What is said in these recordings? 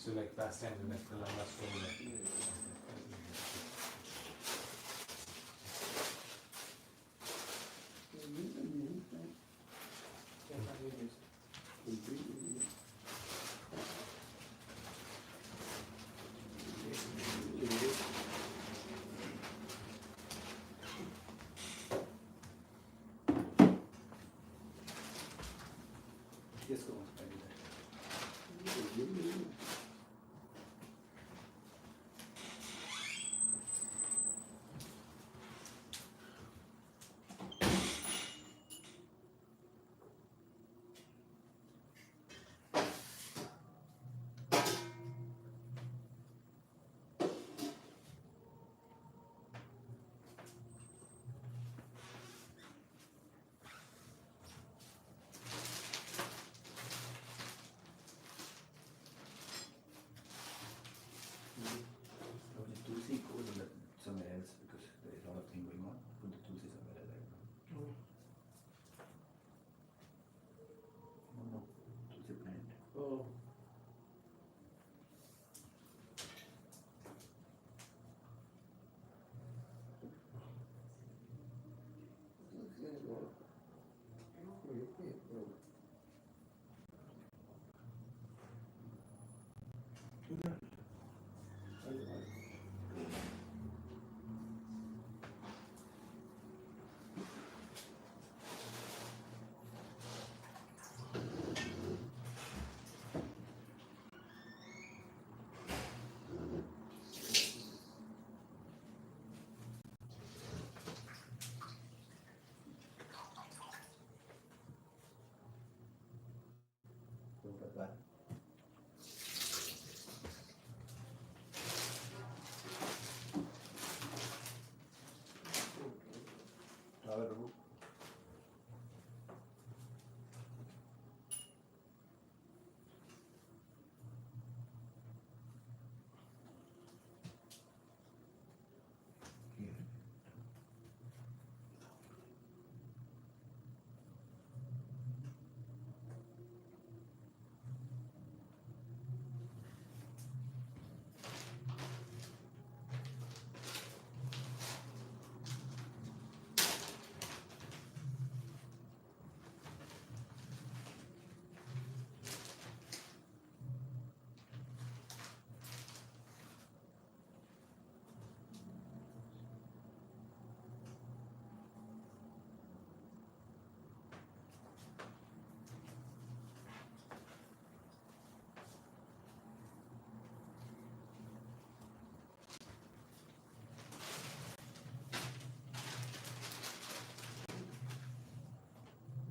to like past time like the last story. Yes, go on. Somewhere else because there is a lot of thing going on. Put the tools somewhere else right now. No, tools are planned. Oh.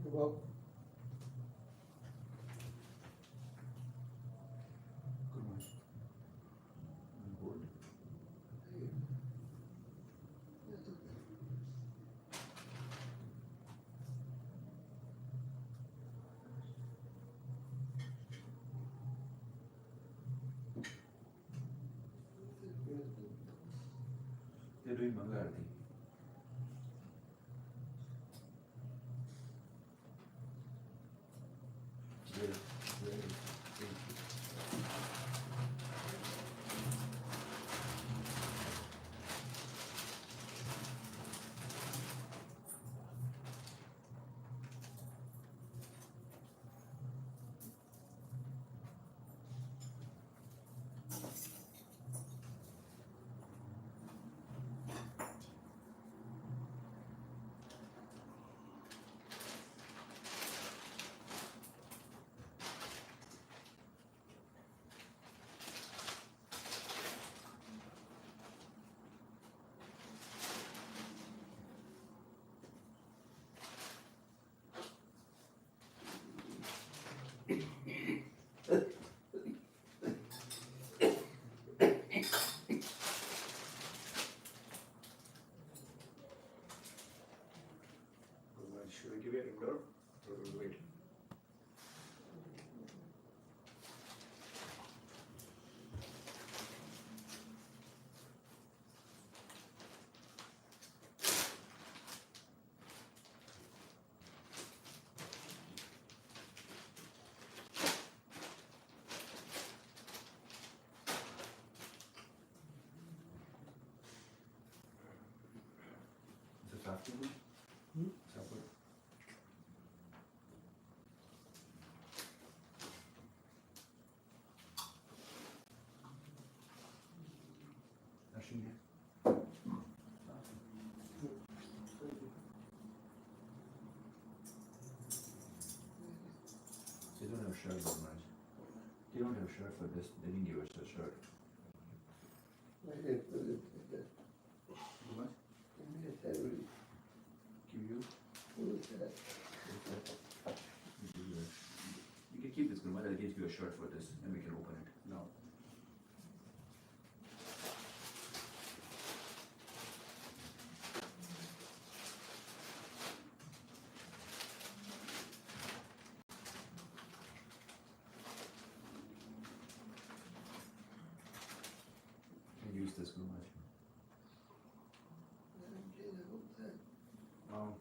Well, Good one. Good. They're doing Manga Arati. Where is should we give it indoor or wait? afternoon. Supper. Ashing. They don't have a shirt, Raj. They don't have a shirt for this. They didn't give us a shirt. How much? Give you? You can keep this, Guru. I'll give you a shirt for this, and we can open it now. Use this, Guru. Um,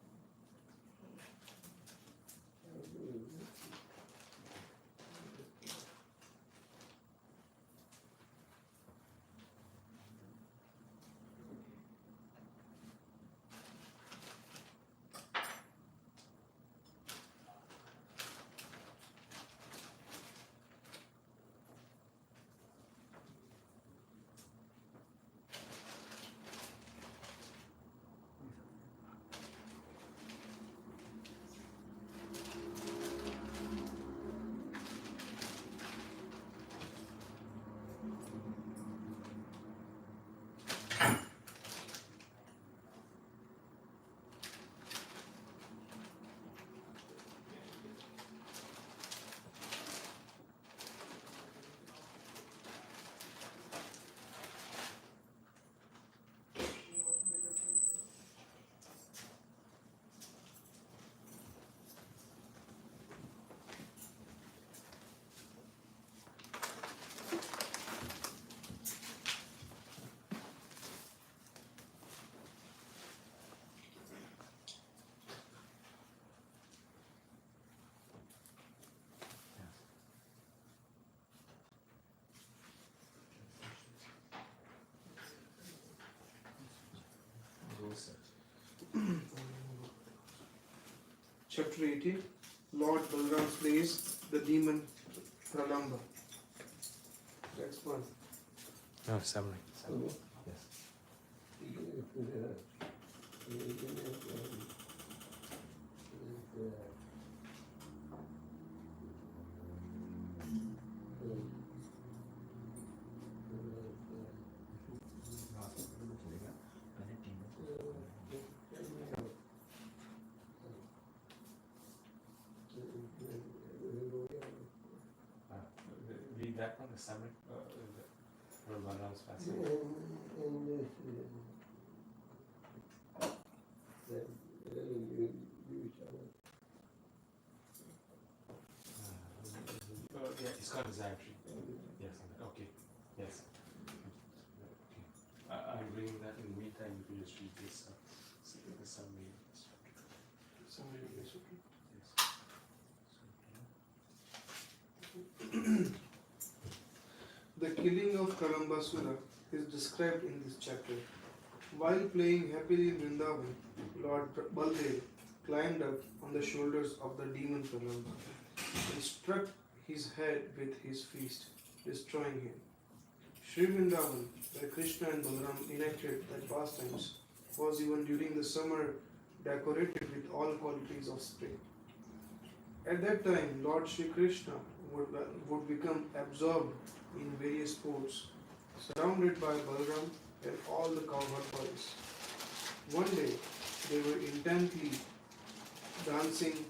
Chapter 18, Lord Balram slays the demon Pralamba. Next one. No, summary. yes. Read that one, the summary. Or Balram's passage. Yeah, it's called Zachary. Yes, okay. Yes. Okay. I'm reading that in the meantime. You can just read this. The summary. Summary of this, okay. Yes. The killing of Kalambasura is described in this chapter. While playing happily in Vrindavan, Lord Baldev climbed up on the shoulders of the demon Kalamba and struck his head with his fist, destroying him. Sri Vrindavan, where Krishna and Balaram enacted their pastimes, was even during the summer decorated with all qualities of spring. At that time, Lord Shri Krishna would become absorbed in various sports, surrounded by Balaram and all the cowherd boys. One day, they were intently dancing,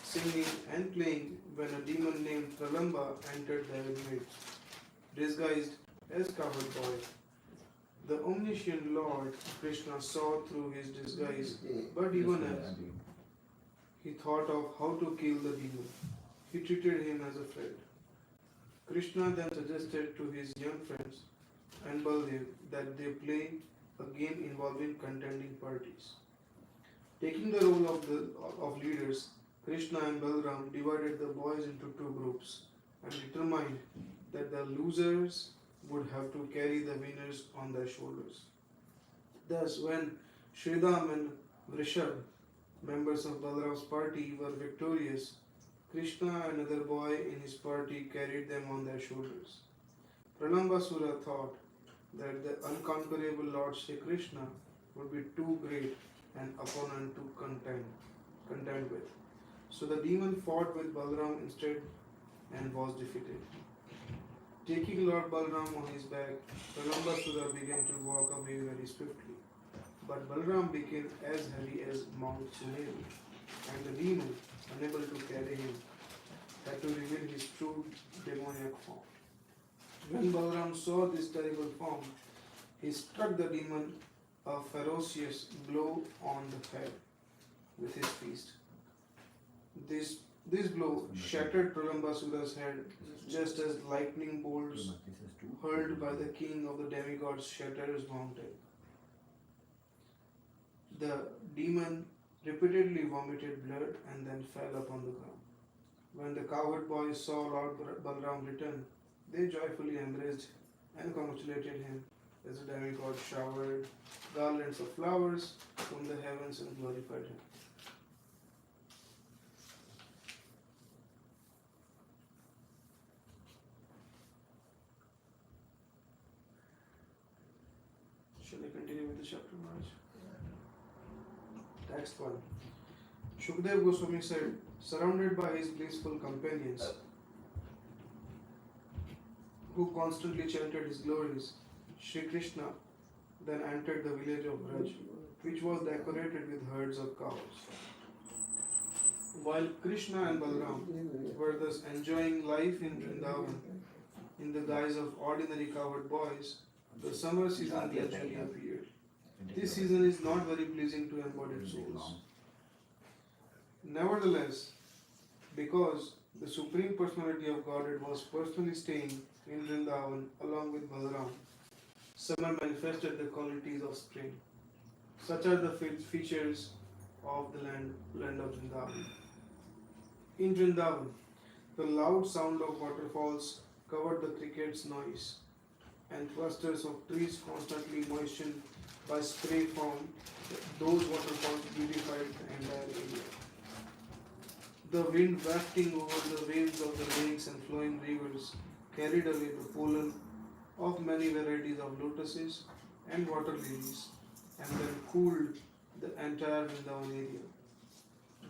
singing and playing when a demon named Pralamba entered their midst, disguised as cowherd boy. The omniscient Lord Krishna saw through his disguise, but even as he thought of how to kill the demon, he treated him as a friend. Krishna then suggested to his young friends and Baldev that they play a game involving contending parties. Taking the role of leaders, Krishna and Balaram divided the boys into two groups and determined that the losers would have to carry the winners on their shoulders. Thus, when Shridham and Vrishab, members of Balram's party, were victorious. Krishna, another boy in his party, carried them on their shoulders. Pralambasura thought that the unconquerable Lord Shri Krishna would be too great an opponent to contend with. So the demon fought with Balram instead and was defeated. Taking Lord Balram on his back, Pralambasura began to walk away very swiftly. But Balram became as heavy as Mount Suneri, and the demon, unable to carry him, had to reveal his true demoniac form. When Balram saw this terrible form, he struck the demon a ferocious blow on the head with his fist. This blow shattered Pralambasura's head just as lightning bolts hurled by the king of the demigods shatter his mountain. The demon repeatedly vomited blood and then fell upon the ground. When the cowherd boys saw Lord Balram return, they joyfully embraced and congratulated him as the demigod showered garlands of flowers from the heavens and glorified him. Shall I continue with the chapter, Maharaj? Text 1. Shukdev Goswami said, surrounded by his blissful companions, who constantly chanted his glories, Shri Krishna then entered the village of Braj, which was decorated with herds of cows. While Krishna and Balram were thus enjoying life in Vrindavan in the guise of ordinary cowherd boys, the summer season gradually appeared. This season is not very pleasing to embodied souls. Nevertheless, because the Supreme Personality of Godhead was personally staying in Vrindavan along with Balaram, summer manifested the qualities of spring. Such are the features of the land of Vrindavan. In Vrindavan, the loud sound of waterfalls covered the cricket's noise, and clusters of trees constantly moistened by spray from those waterfalls beautified the entire area. The wind wafting over the waves of the lakes and flowing rivers carried away the pollen of many varieties of lotuses and water lilies, and then cooled the entire Vrindavan area.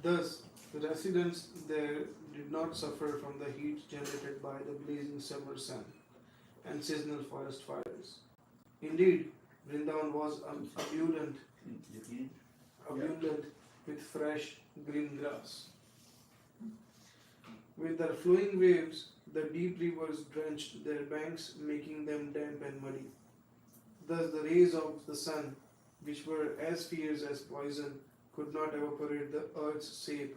Thus, the residents there did not suffer from the heat generated by the blazing summer sun and seasonal forest fires. Indeed, Vrindavan was abundant with fresh green grass. With their flowing waves, the deep rivers drenched their banks, making them damp and muddy. Thus, the rays of the sun, which were as fierce as poison, could not evaporate the earth's sap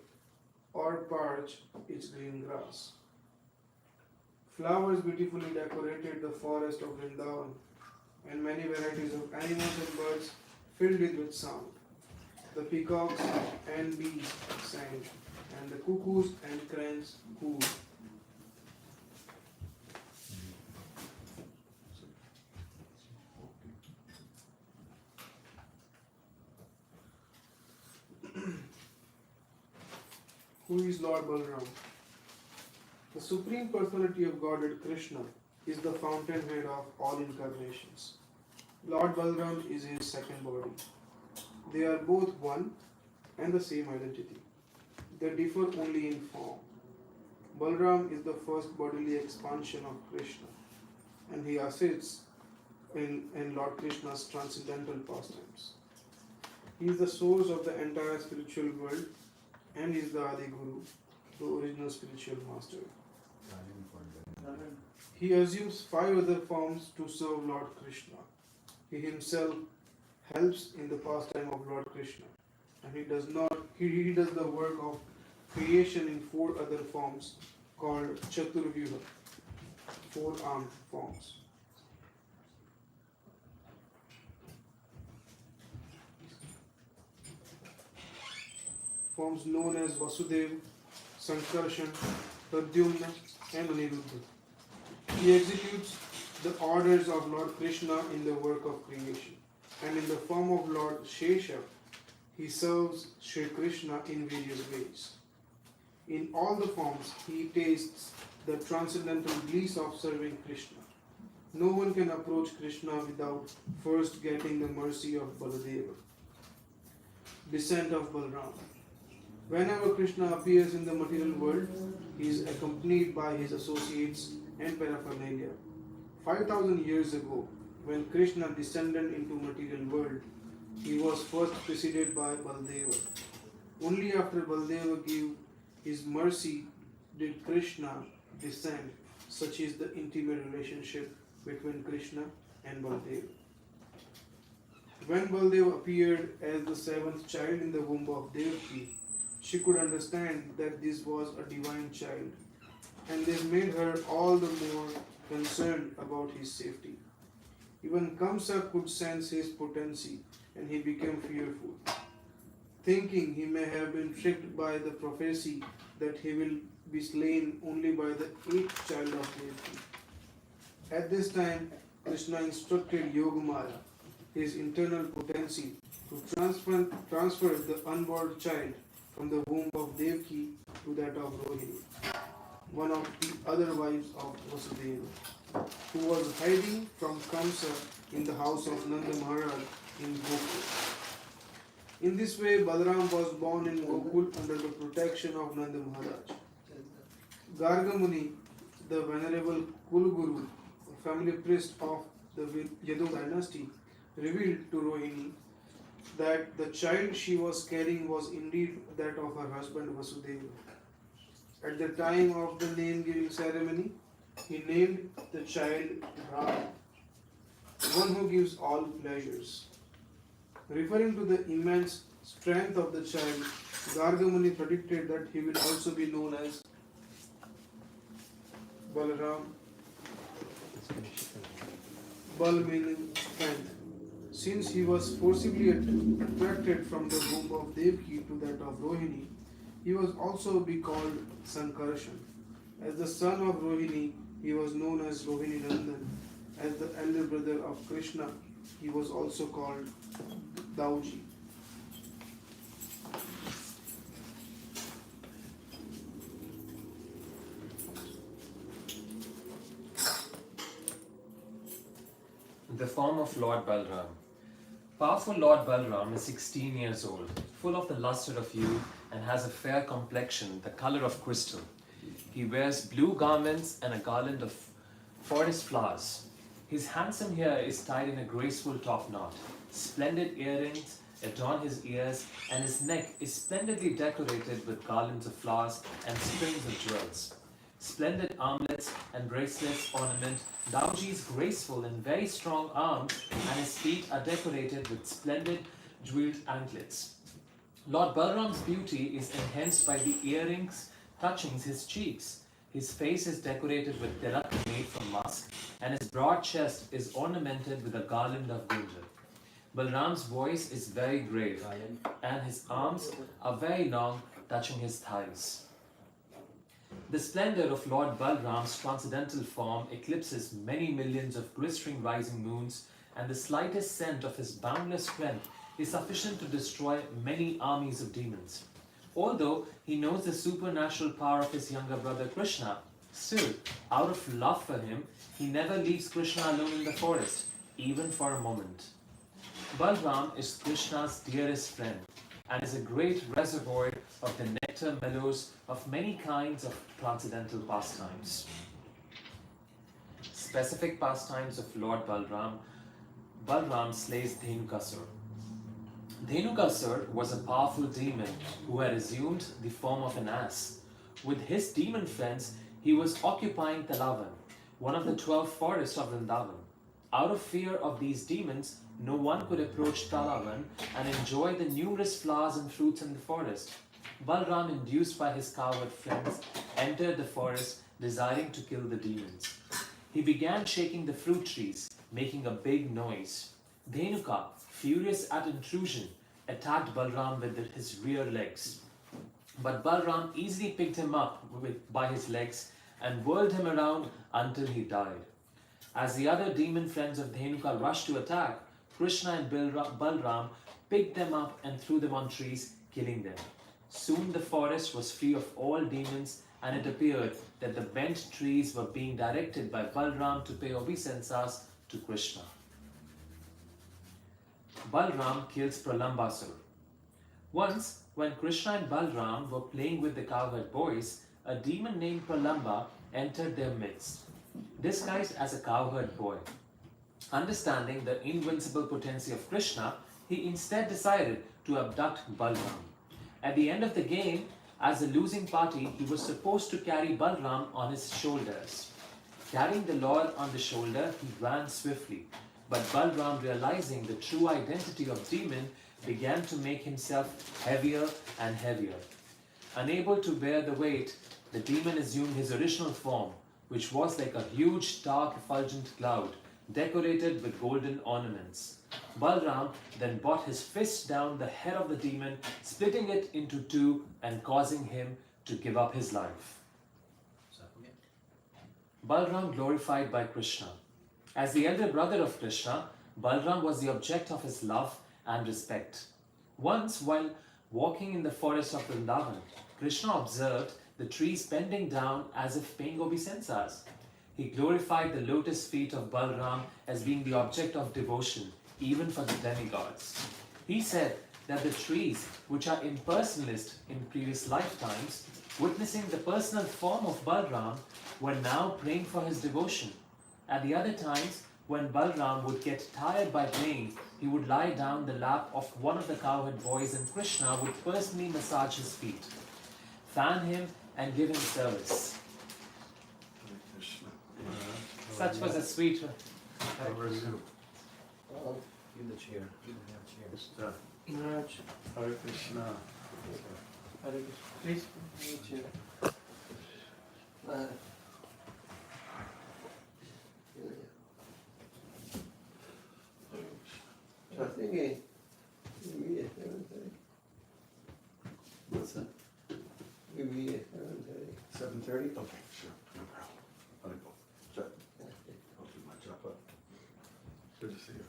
or parch its green grass. Flowers beautifully decorated the forest of Vrindavan, and many varieties of animals and birds filled it with sound. The peacocks and bees sang, and the cuckoos and cranes cooed. Who is Lord Balram? The Supreme Personality of Godhead Krishna is the fountainhead of all incarnations. Lord Balram is his second body. They are both one and the same identity. They differ only in form. Balram is the first bodily expansion of Krishna, and he assists in Lord Krishna's transcendental pastimes. He is the source of the entire spiritual world and is the Adi Guru, the original spiritual master. He assumes 5 other forms to serve Lord Krishna. He himself helps in the pastime of Lord Krishna, and he does the work of creation in 4 other forms called Chaturvyuha, 4-armed forms. Forms known as Vasudeva, Sankarshan, Pradyumna, and Aniruddha. He executes the orders of Lord Krishna in the work of creation. and in the form of Lord Shesha, he serves Sri Krishna in various ways. In all the forms, he tastes the transcendental bliss of serving Krishna. No one can approach Krishna without first getting the mercy of Baladeva. Descent of Balram. Whenever Krishna appears in the material world, he is accompanied by his associates and paraphernalia. 5,000 years ago, when Krishna descended into material world, he was first preceded by Baladeva. Only after Baladeva gave his mercy did Krishna descend. Such is the intimate relationship between Krishna and Baladeva. When Baladeva appeared as the seventh child in the womb of Devaki, she could understand that this was a divine child, and this made her all the more concerned about his safety. Even Kamsa could sense his potency, and he became fearful, thinking he may have been tricked by the prophecy that he will be slain only by the eighth child of Devaki. At this time, Krishna instructed Yogamaya, his internal potency, to transfer the unborn child from the womb of Devaki to that of Rohini, one of the other wives of Vasudeva, who was hiding from Kamsa in the house of Nanda Maharaj in Gokul. In this way, Balaram was born in Gokul under the protection of Nanda Maharaj. Gargamuni, the venerable Kulguru, family priest of the Yadu dynasty, revealed to Rohini that the child she was carrying was indeed that of her husband Vasudeva. At the time of the name-giving ceremony, he named the child Ram, one who gives all pleasures. Referring to the immense strength of the child, Gargamuni predicted that he will also be known as Balaram, Bal meaning strength. Since he was forcibly attracted from the womb of Devaki to that of Rohini, he was also be called Sankarshan. As the son of Rohini, he was known as Rohini Nandan. As the elder brother of Krishna, he was also called Dauji. The form of Lord Balram. Powerful Lord Balram is 16 years old, full of the luster of youth, and has a fair complexion, the color of crystal. He wears blue garments and a garland of forest flowers. His handsome hair is tied in a graceful top knot. Splendid earrings adorn his ears, and his neck is splendidly decorated with garlands of flowers and strings of jewels. Splendid armlets and bracelets ornament Dauji's graceful and very strong arms, and his feet are decorated with splendid jeweled anklets. Lord Balram's beauty is enhanced by the earrings touching his cheeks. His face is decorated with tilak made from musk, and his broad chest is ornamented with a garland of gunjan. Balram's voice is very grave, and his arms are very long, touching his thighs. The splendor of Lord Balram's transcendental form eclipses many millions of glistering rising moons, and the slightest scent of his boundless strength is sufficient to destroy many armies of demons. Although he knows the supernatural power of his younger brother Krishna, still, out of love for him, he never leaves Krishna alone in the forest, even for a moment. Balram is Krishna's dearest friend, and is a great reservoir of the nectar mellows of many kinds of transcendental pastimes. Specific pastimes of Lord Balram. Balram slays Dhenukasur. Dhenukasur was a powerful demon who had assumed the form of an ass. With his demon friends, he was occupying Talavan, one of the 12 forests of Vrindavan. Out of fear of these demons, no one could approach Talavan and enjoy the numerous flowers and fruits in the forest. Balram, induced by his coward friends, entered the forest, desiring to kill the demons. He began shaking the fruit trees, making a big noise. Dhenuka, furious at intrusion, attacked Balram with his rear legs. But Balram easily picked him up by his legs and whirled him around until he died. As the other demon friends of Dhenuka rushed to attack, Krishna and Balram picked them up and threw them on trees, killing them. Soon the forest was free of all demons, and it appeared that the bent trees were being directed by Balram to pay obeisance to Krishna. Balram kills Pralambasur. Once, when Krishna and Balram were playing with the cowherd boys, a demon named Pralamba entered their midst, disguised as a cowherd boy. Understanding the invincible potency of Krishna, he instead decided to abduct Balram. At the end of the game, as a losing party, he was supposed to carry Balram on his shoulders. Carrying the Lord on the shoulder, he ran swiftly. But Balram, realizing the true identity of demon, began to make himself heavier and heavier. Unable to bear the weight, the demon assumed his original form, which was like a huge, dark, effulgent cloud, decorated with golden ornaments. Balram then brought his fist down the head of the demon, splitting it into two and causing him to give up his life. Balram glorified by Krishna. As the elder brother of Krishna, Balram was the object of his love and respect. Once, while walking in the forest of Vrindavan, Krishna observed the trees bending down as if paying obeisances. He glorified the lotus feet of Balram as being the object of devotion, even for the demigods. He said that the trees, which are impersonalist in previous lifetimes, witnessing the personal form of Balram, were now praying for his devotion. At the other times, when Balram would get tired by playing, he would lie down the lap of one of the cowherd boys and Krishna would personally massage his feet, fan him and give him service. Such was a sweet... Give the chair. Give the chair. Maharaj, Hare Krishna. Hare Krishna. Please, chair. What's that? 7:30? Okay, sure, no problem. I'll go. Check. I'll do my chocolate. Good to see you.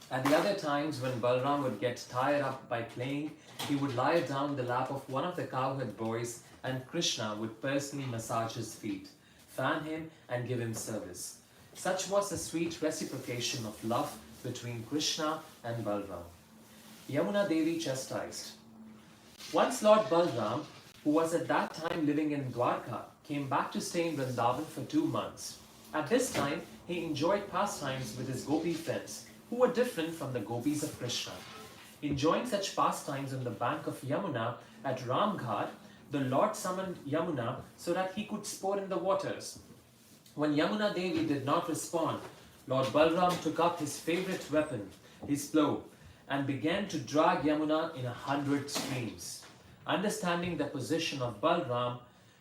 At the other times, when Balram would get tired up by playing, he would lie down the lap of one of the cowherd boys and Krishna would personally massage his feet, fan him and give him service. Such was the sweet reciprocation of love between Krishna and Balram. Yamuna Devi chastised. Once Lord Balram, who was at that time living in Dwarka, came back to stay in Vrindavan for 2 months. At this time, he enjoyed pastimes with his gopi friends, who were different from the gopis of Krishna. Enjoying such pastimes on the bank of Yamuna at Ramghat, the Lord summoned Yamuna so that he could sport in the waters. When Yamuna Devi did not respond, Lord Balram took up his favorite weapon, his plough, and began to drag Yamuna in 100 streams. Understanding the position of Balram,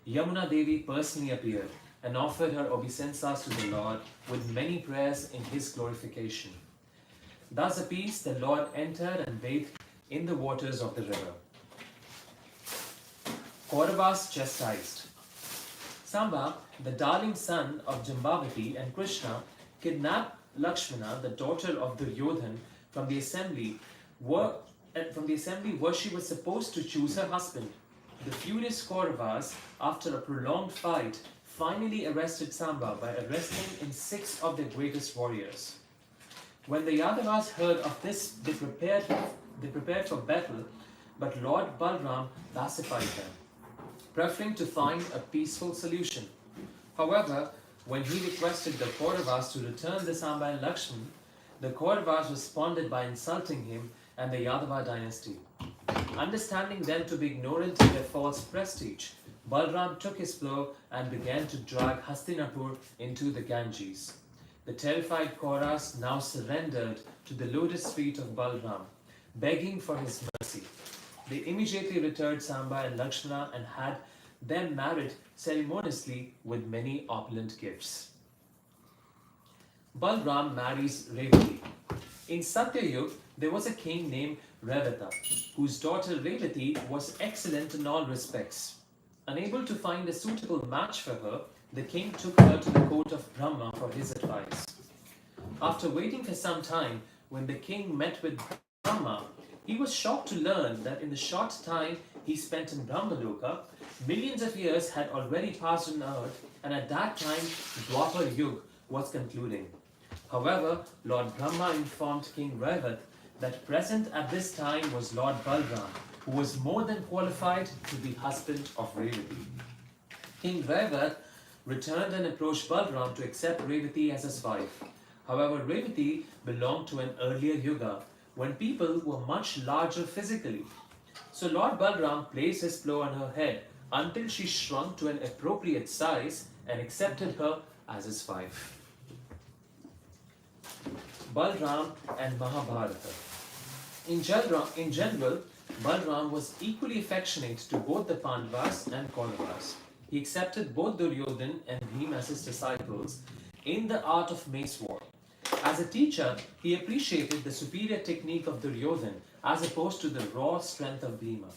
Yamuna Devi personally appeared and offered her obeisance to the Lord with many prayers in his glorification. Thus appeased, the Lord entered and bathed in the waters of the river. Kauravas chastised. Samba, the darling son of Jambavati and Krishna, kidnapped Lakshmana, the daughter of Duryodhan, from the assembly where she was supposed to choose her husband. The furious Kauravas, after a prolonged fight, finally arrested Samba by arresting in 6 of their greatest warriors. When the Yadavas heard of this, they prepared for battle, but Lord Balram pacified them, preferring to find a peaceful solution. However, when he requested the Kauravas to return the Samba and Lakshman, the Kauravas responded by insulting him and the Yadava dynasty. Understanding them to be ignorant of their false prestige, Balram took his plough and began to drag Hastinapur into the Ganges. The terrified Kauravas now surrendered to the lotus feet of Balram, begging for his mercy. They immediately returned Samba and Lakshmana and had them married ceremoniously with many opulent gifts. Balram marries Revati. In Satyayug, there was a king named Revata, whose daughter Revati was excellent in all respects. Unable to find a suitable match for her, the king took her to the court of Brahma for his advice. After waiting for some time, when the king met with Brahma, he was shocked to learn that in the short time he spent in Brahmaloka, millions of years had already passed on earth, and at that time Dwapar Yug was concluding. However, Lord Brahma informed King Revat that present at this time was Lord Balram, who was more than qualified to be husband of Revati. King Revat returned and approached Balram to accept Revati as his wife. However, Revati belonged to an earlier yuga when people were much larger physically. So Lord Balram placed his plow on her head until she shrunk to an appropriate size and accepted her as his wife. Balram and Mahabharata. In general, Balram was equally affectionate to both the Pandavas and Kauravas. He accepted both Duryodhan and Bhima as his disciples in the art of mace war. As a teacher, he appreciated the superior technique of Duryodhan as opposed to the raw strength of Bhima.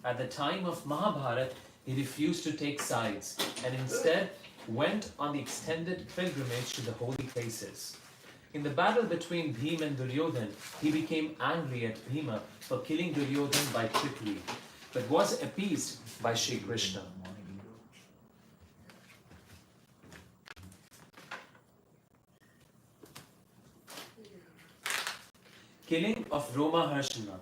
At the time of Mahabharata, he refused to take sides and instead went on the extended pilgrimage to the holy places. In the battle between Bhima and Duryodhan, he became angry at Bhima for killing Duryodhan by trickery, but was appeased by Shri Krishna. Killing of Roma Harshana.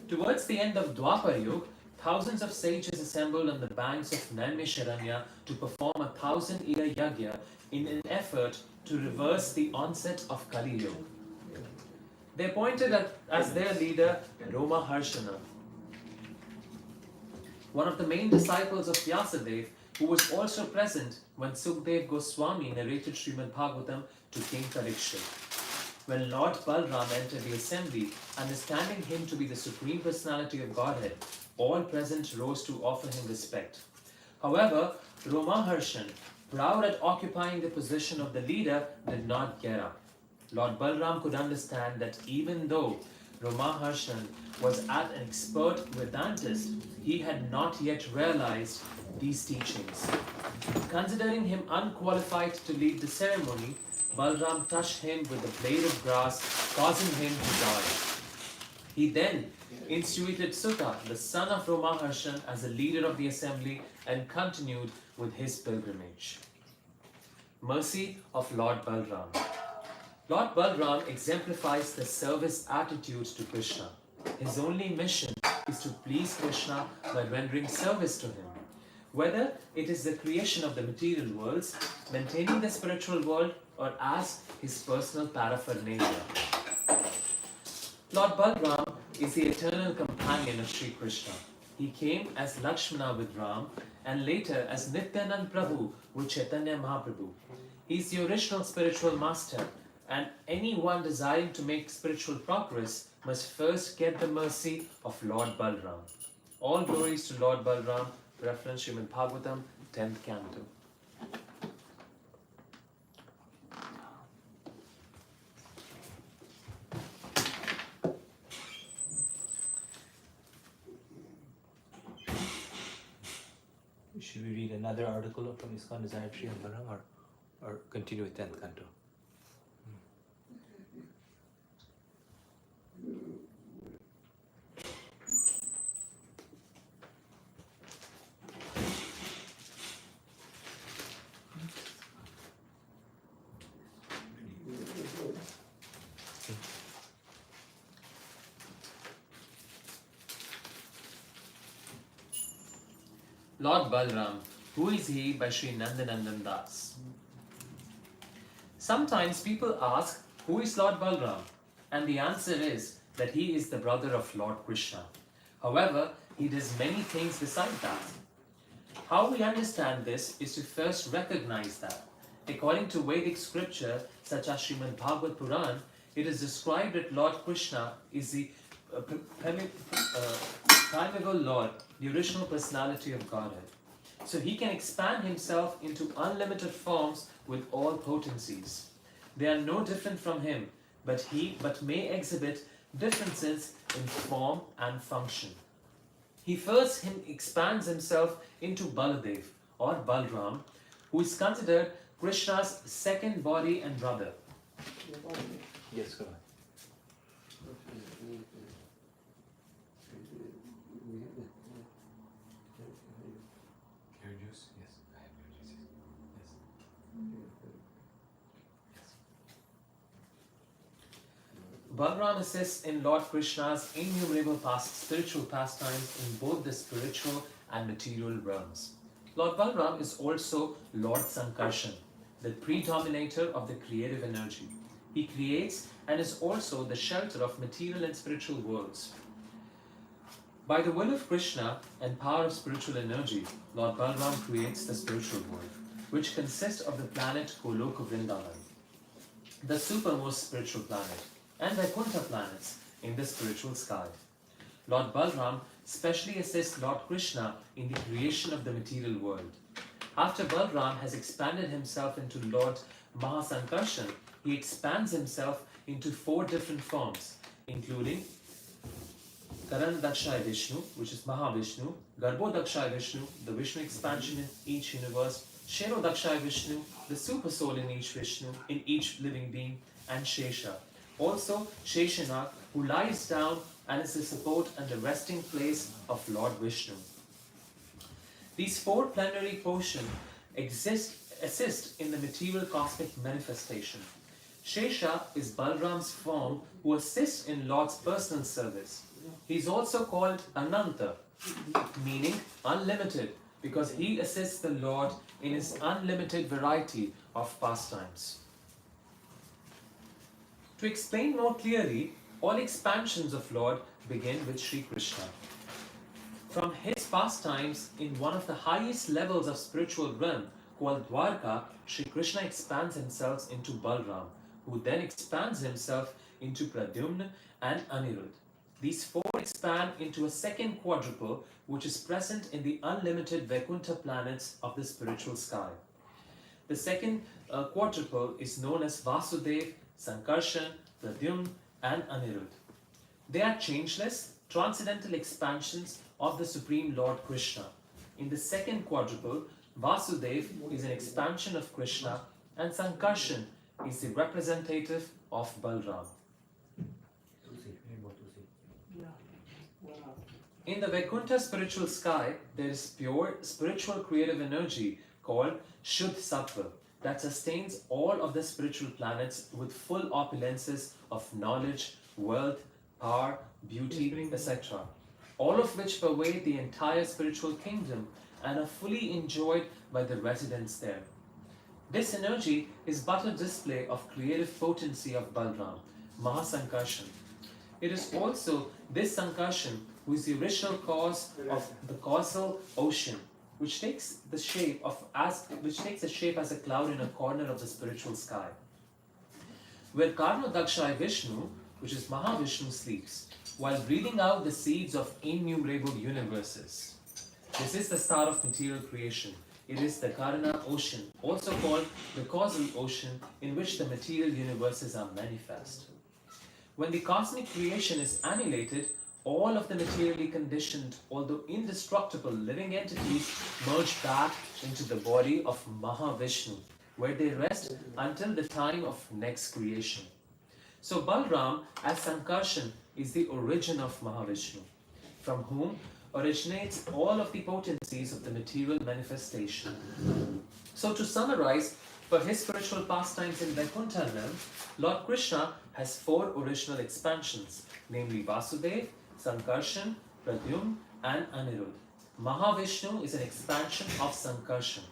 Towards the end of Dwapar Yuga, thousands of sages assembled on the banks of Naimisharanya to perform 1,000-year yagya in an effort to reverse the onset of Kali Yuga. They appointed as their leader Roma Harshana, one of the main disciples of Vyasadeva, who was also present when Sukdev Goswami narrated Srimad Bhagavatam to King Parikshit. When Lord Balram entered the assembly, understanding him to be the Supreme Personality of Godhead, all present rose to offer him respect. However, Romaharshan, proud at occupying the position of the leader, did not get up. Lord Balram could understand that even though Romaharshan was an expert Vedantist, he had not yet realized these teachings. Considering him unqualified to lead the ceremony, Balram touched him with a blade of grass, causing him to die. He then instituted Sutta, the son of Romaharshan, as the leader of the assembly and continued with his pilgrimage. Mercy of Lord Balram. Lord Balram exemplifies the service attitude to Krishna. His only mission is to please Krishna by rendering service to him. Whether it is the creation of the material worlds, maintaining the spiritual world, or as his personal paraphernalia. Lord Balram is the eternal companion of Sri Krishna. He came as Lakshmana with Ram and later as Nityanand Prabhu with Chaitanya Mahaprabhu. He is the original spiritual master, and anyone desiring to make spiritual progress must first get the mercy of Lord Balram. All glories to Lord Balram. Reference Srimad Bhagavatam, 10th Canto. Should we read another article from iskcon Desire Tree and Barang or continue with 10th Canto? Lord Balram, who is he by Sri Nandanandan Das? Sometimes people ask, who is Lord Balram? And the answer is that he is the brother of Lord Krishna. However, he does many things beside that. How we understand this is to first recognize that, according to Vedic scripture such as Srimad Bhagavad Puran, it is described that Lord Krishna is the primeval Lord, the original personality of Godhead. So he can expand himself into unlimited forms with all potencies. They are no different from him, but may exhibit differences in form and function. He first expands himself into Baladev or Balram, who is considered Krishna's second body and brother. Yes, go ahead. Your juice? Yes, I have your juice. Yes. Balram assists in Lord Krishna's innumerable spiritual pastimes in both the spiritual and material realms. Lord Balram is also Lord Sankarshan, the predominator of the creative energy. He creates and is also the shelter of material and spiritual worlds. By the will of Krishna and power of spiritual energy, Lord Balram creates the spiritual world, which consists of the planet Goloka Vrindavan, the supermost spiritual planet, and Vaikuntha planets in the spiritual sky. Lord Balram specially assists Lord Krishna in the creation of the material world. After Balram has expanded himself into Lord Mahasankarshan, he expands himself into 4 different forms, including Karan Dakshaya Vishnu, which is Mahavishnu, Garbho Dakshaya Vishnu, the Vishnu expansion in each universe, Shero Dakshaya Vishnu, the super soul in each Vishnu, in each living being, and Shesha. Also, Sheshanag, who lies down and is the support and the resting place of Lord Vishnu. These 4 plenary portions assist in the material cosmic manifestation. Shesha is Balram's form who assists in Lord's personal service. He is also called Ananta, meaning unlimited, because he assists the Lord in his unlimited variety of pastimes. To explain more clearly, all expansions of Lord begin with Sri Krishna. From his pastimes in one of the highest levels of spiritual realm, called Dwarka, Sri Krishna expands himself into Balram, who then expands himself into Pradyumna and Anirudh. These 4 expand into a second quadruple, which is present in the unlimited Vaikuntha planets of the spiritual sky. The second quadruple is known as Vasudev, Sankarshan, Pradyumna, and Anirudh. They are changeless, transcendental expansions of the Supreme Lord Krishna. In the second quadruple, Vasudev is an expansion of Krishna, and Sankarshan is the representative of Balram. In the Vaikuntha spiritual sky, there is pure spiritual creative energy called Shuddh Sattva that sustains all of the spiritual planets with full opulences of knowledge, wealth, power, beauty, etc., all of which pervade the entire spiritual kingdom and are fully enjoyed by the residents there. This energy is but a display of creative potency of Balram, Mahasankarshan. It is also this Sankarshan who is the original cause of the causal ocean, which takes the shape as a cloud in a corner of the spiritual sky. Where Karno Dakshaya Vishnu, which is Mahavishnu, sleeps, while breathing out the seeds of innumerable universes. This is the start of material creation. It is the Karana ocean, also called the causal ocean, in which the material universes are manifest. When the cosmic creation is annihilated, all of the materially conditioned, although indestructible living entities merge back into the body of Mahavishnu, where they rest until the time of next creation. So Balram, as Sankarshan, is the origin of Mahavishnu, from whom originates all of the potencies of the material manifestation. So to summarize, for his spiritual pastimes in Vaikuntha realm, Lord Krishna has 4 original expansions, namely Vasudeva, Sankarshan, Pradyumna, and Anirudh. Mahavishnu is an expansion of Sankarshan.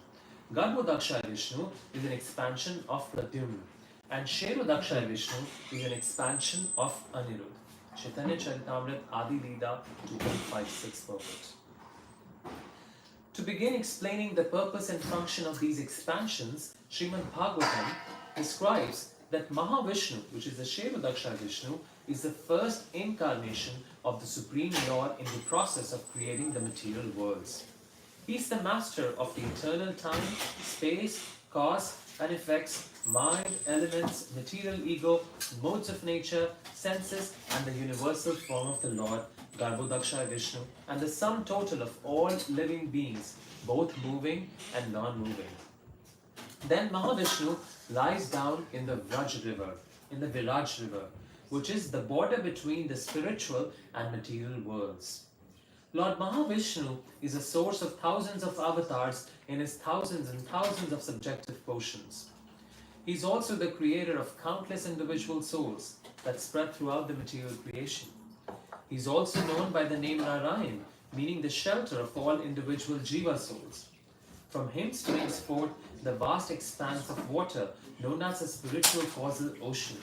Garbhodakshaya Vishnu is an expansion of Pradyumna. And Sherodakshaya Vishnu is an expansion of Anirudh. Chaitanya Charitamrita Adi Lila 2.56 purport. To begin explaining the purpose and function of these expansions, Srimad Bhagavatam describes that Mahavishnu, which is the Sherodakshaya Vishnu, is the first incarnation of the Supreme Lord in the process of creating the material worlds. He is the master of the eternal time, space, cause and effects, mind, elements, material ego, modes of nature, senses, and the universal form of the Lord, Garbhodaksha Vishnu, and the sum total of all living beings, both moving and non-moving. Then Mahavishnu lies down in the Viraj river, which is the border between the spiritual and material worlds. Lord Mahavishnu is a source of thousands of avatars in his thousands and thousands of subjective portions. He is also the creator of countless individual souls that spread throughout the material creation. He is also known by the name Narayan, meaning the shelter of all individual jiva souls. From him springs forth the vast expanse of water known as the spiritual causal ocean,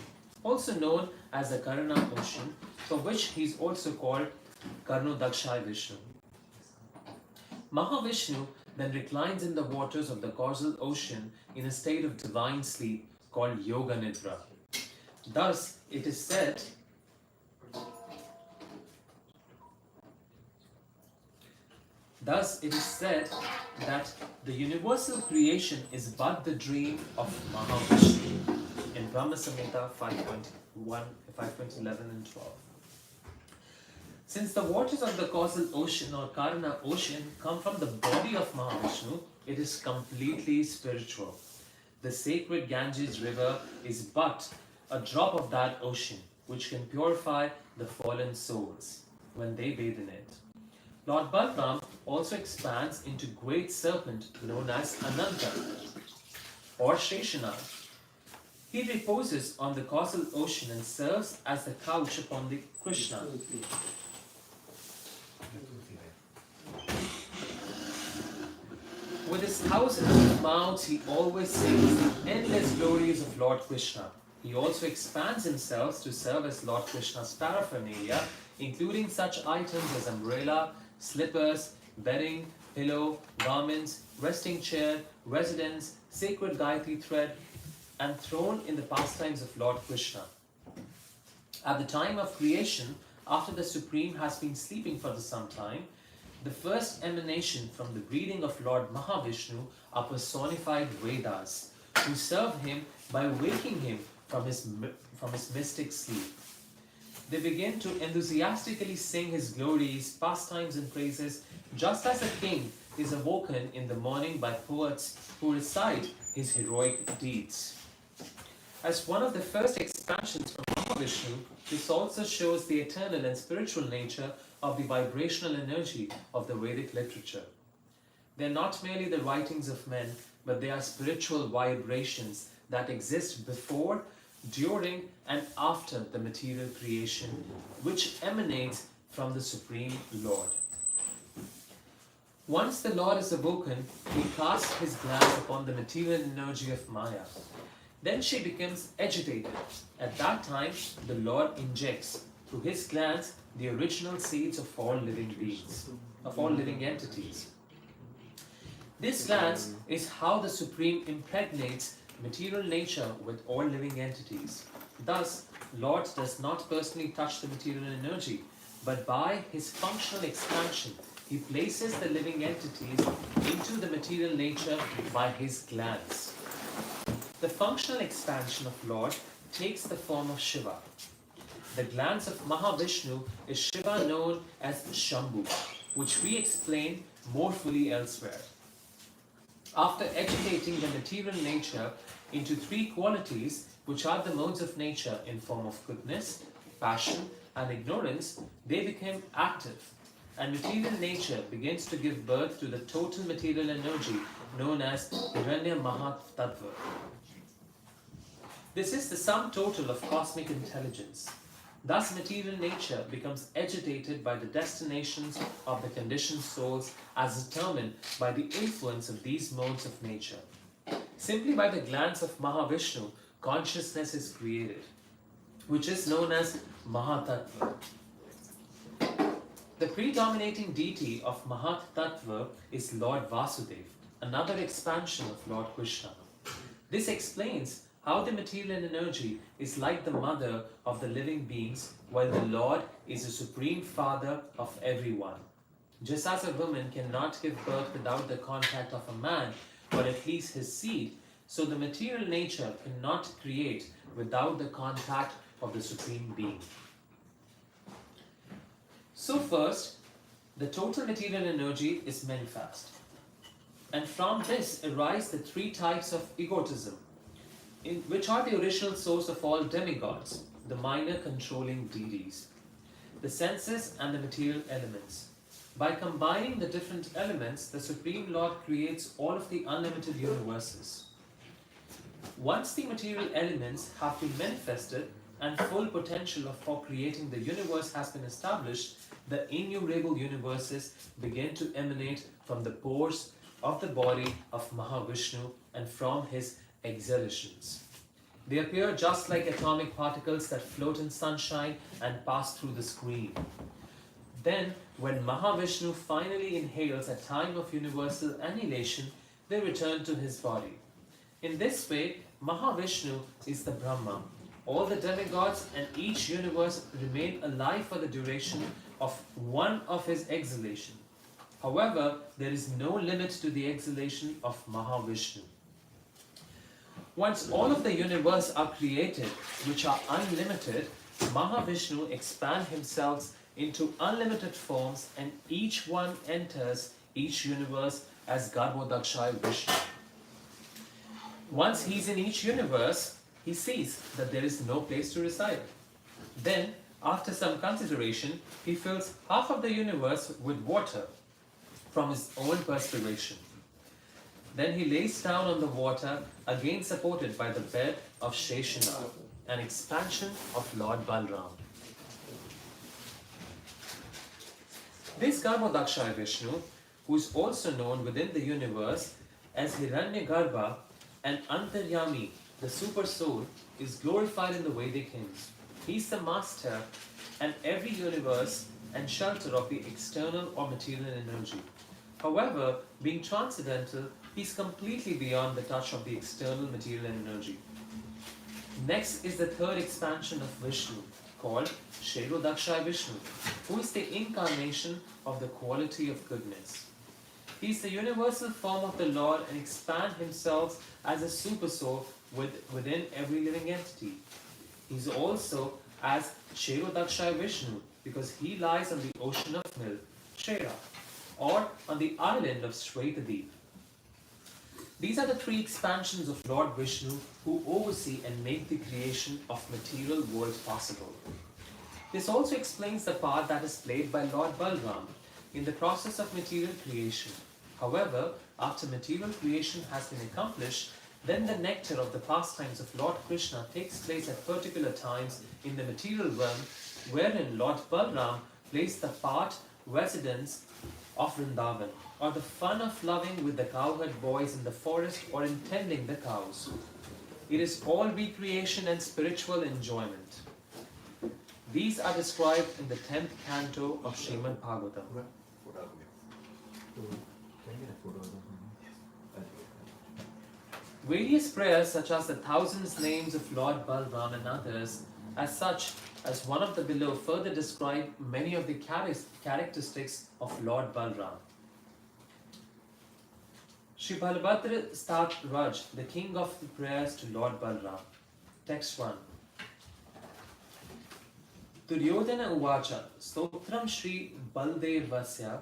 also known as the Karana ocean, for which he is also called Karnodaksha Vishnu. Mahavishnu then reclines in the waters of the causal ocean in a state of divine sleep called Yoga Nidra. Thus, it is said that the universal creation is but the dream of Mahavishnu in Brahma Samhita 5.1, 5.11 and 12. Since the waters of the causal ocean or Karana ocean come from the body of Mahavishnu, it is completely spiritual. The sacred Ganges river is but a drop of that ocean, which can purify the fallen souls when they bathe in it. Lord Balram also expands into great serpent known as Ananta or Sheshanath. He reposes on the causal ocean and serves as the couch upon the Krishna. With his thousands of mouths, he always sings the endless glories of Lord Krishna. He also expands himself to serve as Lord Krishna's paraphernalia, including such items as umbrella, slippers, bedding, pillow, garments, resting chair, residence, sacred Gayatri thread, and throne in the pastimes of Lord Krishna. At the time of creation, after the Supreme has been sleeping for some time, the first emanation from the breathing of Lord Mahavishnu are personified Vedas, who serve him by waking him from his mystic sleep. They begin to enthusiastically sing his glories, pastimes, and praises, just as a king is awoken in the morning by poets who recite his heroic deeds. As one of the first expansions from Mahavishnu, this also shows the eternal and spiritual nature of the vibrational energy of the Vedic literature. They are not merely the writings of men, but they are spiritual vibrations that exist before, during, and after the material creation, which emanates from the Supreme Lord. Once the Lord is awoken, he casts his glance upon the material energy of Maya. Then she becomes agitated. At that time, the Lord injects through his glance the original seeds of all living beings, of all living entities. This glance is how the Supreme impregnates material nature with all living entities. Thus, Lord does not personally touch the material energy, but by his functional expansion, he places the living entities into the material nature by his glance. The functional expansion of Lord takes the form of Shiva. The glance of Mahavishnu is Shiva known as Shambhu, which we explain more fully elsewhere. After agitating the material nature into three qualities, which are the modes of nature in form of goodness, passion, and ignorance, they become active, and material nature begins to give birth to the total material energy known as Hiranya Mahat Tattva. This is the sum total of cosmic intelligence. Thus, material nature becomes agitated by the destinations of the conditioned souls as determined by the influence of these modes of nature. Simply by the glance of Mahavishnu, consciousness is created, which is known as Mahatattva. The predominating deity of Mahat Tattva is Lord Vasudev, another expansion of Lord Krishna. This explains how the material energy is like the mother of the living beings, while the Lord is the supreme father of everyone. Just as a woman cannot give birth without the contact of a man, or at least his seed, So the material nature cannot create without the contact of the Supreme Being. So first, the total material energy is manifest. And from this arise the three types of egotism, which are the original source of all demigods, the minor controlling deities, the senses and the material elements. By combining the different elements, the Supreme Lord creates all of the unlimited universes. Once the material elements have been manifested and full potential for creating the universe has been established, the innumerable universes begin to emanate from the pores of the body of Mahavishnu and from his exhalations. They appear just like atomic particles that float in sunshine and pass through the screen. Then, when Mahavishnu finally inhales a time of universal annihilation, they return to his body. In this way, Mahavishnu is the Brahma. All the demigods and each universe remain alive for the duration of one of his exhalation. However, there is no limit to the exhalation of Mahavishnu. Once all of the universe are created, which are unlimited, Mahavishnu expands himself into unlimited forms and each one enters each universe as Garbhodakshay Vishnu. Once he's in each universe, he sees that there is no place to reside. Then, after some consideration, he fills half of the universe with water from his own perspiration. Then he lays down on the water, again supported by the bed of Sheshanath, an expansion of Lord Balram. This Garbhodakshay Vishnu, who is also known within the universe as Hiranyagarbha and Antaryami, the super soul, is glorified in the Vedic hymns. He is the master and every universe and shelter of the external or material energy. However, being transcendental, he is completely beyond the touch of the external material energy. Next is the third expansion of Vishnu, called Ksherodakshay Vishnu, who is the incarnation of the quality of goodness. He is the universal form of the Lord and expands himself as a super soul within every living entity. He is also as Ksherodakshay Vishnu because he lies on the ocean of milk, Kshera, or on the island of Shwetadeep. These are the three expansions of Lord Vishnu who oversee and make the creation of material world possible. This also explains the part that is played by Lord Balram in the process of material creation. However, after material creation has been accomplished, then the nectar of the pastimes of Lord Krishna takes place at particular times in the material realm, wherein Lord Balram plays the part residence of Vrindavan, or the fun of loving with the cowherd boys in the forest or in tending the cows. It is all recreation and spiritual enjoyment. These are described in the 10th canto of Srimad Bhagavatam. Various prayers such as the thousands names of Lord Balram and others as such as one of the below further describe many of the characteristics of Lord Balram. Shri Balabhadra Stat Raj, the king of the prayers to Lord Balram. Text 1. Duryodhana Uvacha Stotram Shri Baldevasya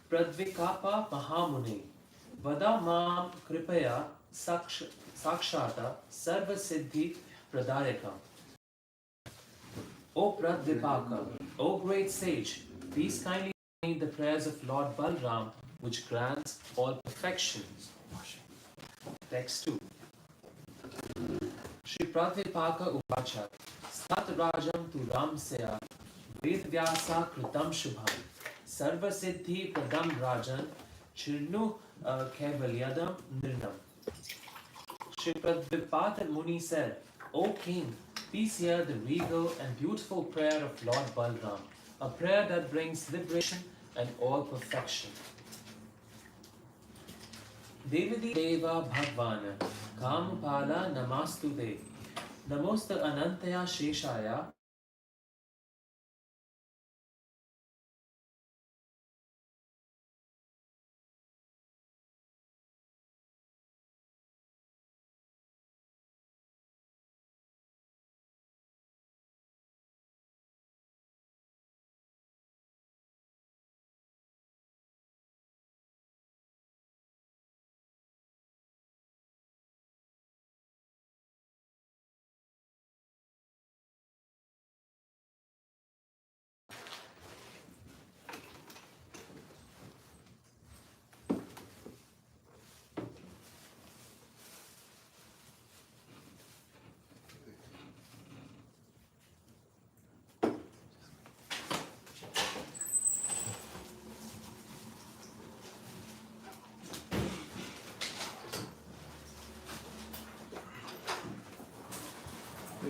Pradvikapa Mahamune Vada Mam Kripaya Sakshata Sarva Siddhi Pradayakam. O Pradvipaka, O great sage, please kindly read the prayers of Lord Balram, which grants all perfections. Text 2. Shri Pradvipaka Uvacha Stat Rajam tu Ramsaya Vedvyasa Kritam Shubham Sarva Siddhi Pradam Rajan Chirnu Kevalyadam Nirnam. Shri Pradvipaka Muni said, O king, please hear the regal and beautiful prayer of Lord Balram, a prayer that brings liberation and all perfection. Devadi Deva Bhagvana Kamupala Namastu De Namosta Anantaya Sheshaya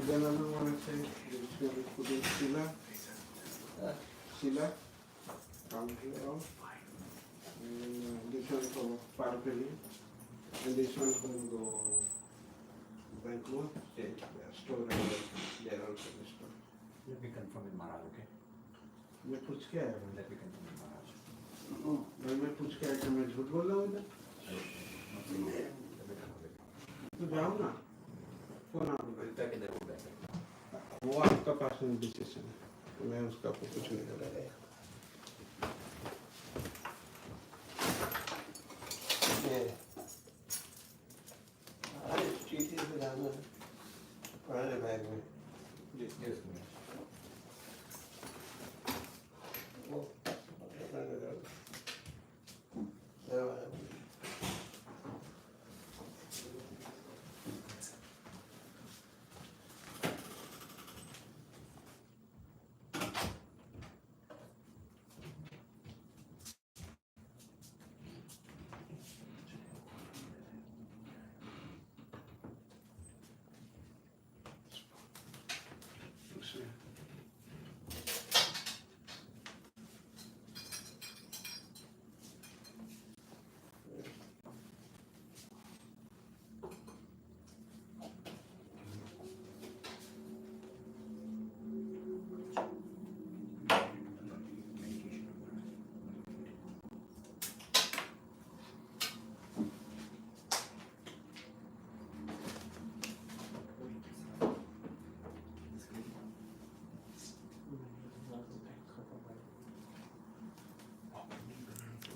Then another one I say, it's going to put in Sheila. Sheila. Down here out. And this one for Parapeli. And this one going to go Vancouver. Store there also this store. Let me confirm with Maharaj, okay? मैं पूछ के आया हूँ। Let me confirm with Maharaj. मैं पूछ के आया कि मैं झूठ बोल रहा हूँ इधर। Let me confirm with Maharaj. तो जाओ ना। कौन आप We'll check in the room later. वो आपका पर्सनल डिसीजन है। मैं उसका आपको कुछ नहीं करूँगा। अरे चीटी से जाना पुराने बैग में Yes, yes, Maharaj. वो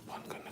बंद करना